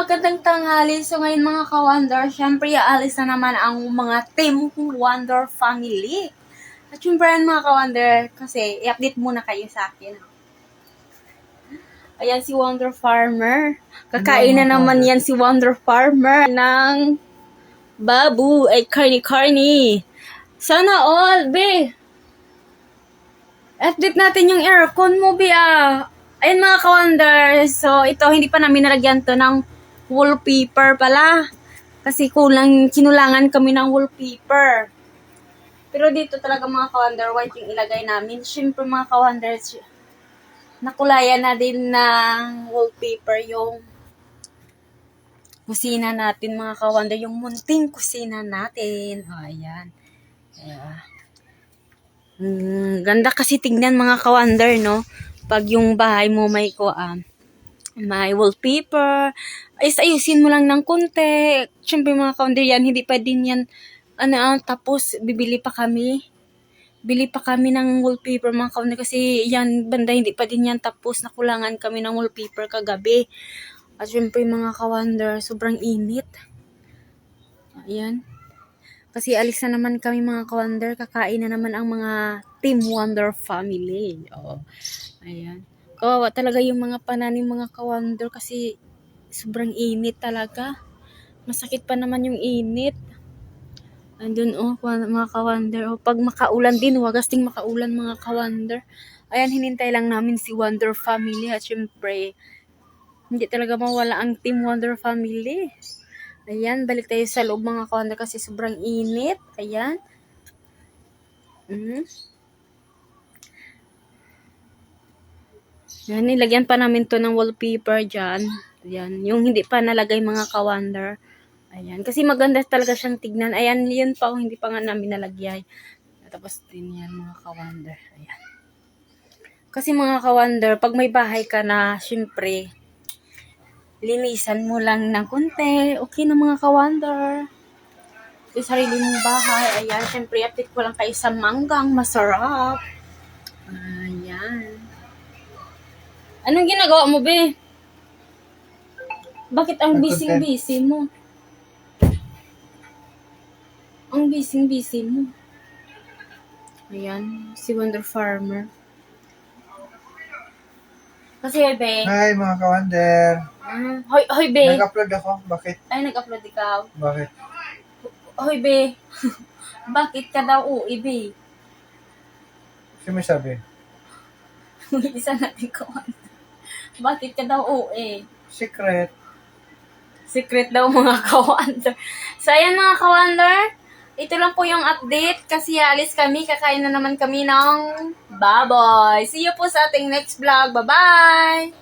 magandang tanghali. So ngayon mga ka-Wonder, syempre aalis na naman ang mga Team Wonder family. At syempre mga ka-Wonder, kasi i-update muna kayo sa akin. Ayan si Wonder Farmer. Kakain na naman yan si Wonder Farmer ng babu ay karni-karni. Sana all, be. Update natin yung aircon mo, be, ah. Ayun mga ka-Wonder, so ito hindi pa namin nalagyan to ng wallpaper pala. Kasi kinulangan kami ng wallpaper. Pero dito talaga mga ka-Wonder, white yung ilagay namin. Siyempre mga ka-Wonder, nakulayan na din ng wallpaper yung kusina natin mga ka-Wonder. Yung munting kusina natin. O, ayan. Ganda kasi tingnan mga ka-Wonder, no? Pag yung bahay mo may wallpaper, ayusin mo lang ng konti. Siyempre mga ka-Wonder yan, hindi pa din yan, tapos bili pa kami ng wallpaper mga ka-Wonder kasi yan, banda hindi pa din yan tapos, nakulangan kami ng wallpaper kagabi. At siyempre mga ka-Wonder, sobrang init. Ayan. Kasi alis na naman kami mga ka-Wonder, kakain na naman ang mga Team Wonder family. Oh, ayan. Kawawa talaga yung mga pananim mga ka-Wonder kasi sobrang init talaga. Masakit pa naman yung init. Andun mga ka-Wonder. Pag makaulan din, wagas ding makaulan mga ka-Wonder. Ayan, hinintay lang namin si Wonder family. At syempre, hindi talaga mawala ang Team Wonder family. Ayan, balik tayo sa loob mga ka-Wonder kasi sobrang init. Ayan. Yan, nilagyan pa namin to ng wallpaper dyan. Ayan, yung hindi pa nalagay mga ka-Wonder. Ayan, kasi maganda talaga siyang tignan. Ayan, yun pa, hindi pa nga namin nalagyan. Tapos din yan mga ka-Wonder. Ayan. Kasi mga ka-Wonder, pag may bahay ka na, syempre, linisan mo lang ng konti. Okay na mga ka-Wonder. Yung sarili mong bahay. Ayan, syempre, update ko lang kayo sa manggang masarap. Ayan. Anong ginagawa mo, be? Bakit ang busy-busy mo? Ang busy-busy mo. Ayan, si Wonder Farmer. Kasi, be. Hi, mga ka-Wonder. Hoy, be. Nag-upload ako. Bakit? Ay, nag-upload ikaw. Bakit? Hoy, be. Bakit ka daw uwi, be? Sino may sabi? Isa natin ka-Wonder. Bakit ka daw uwi? Secret. Secret daw mga ka-Wonder. So, ayan mga ka-Wonder. Ito lang po yung update kasi alis kami. Kakain na naman kami ng baboy. See you po sa ating next vlog. Bye-bye!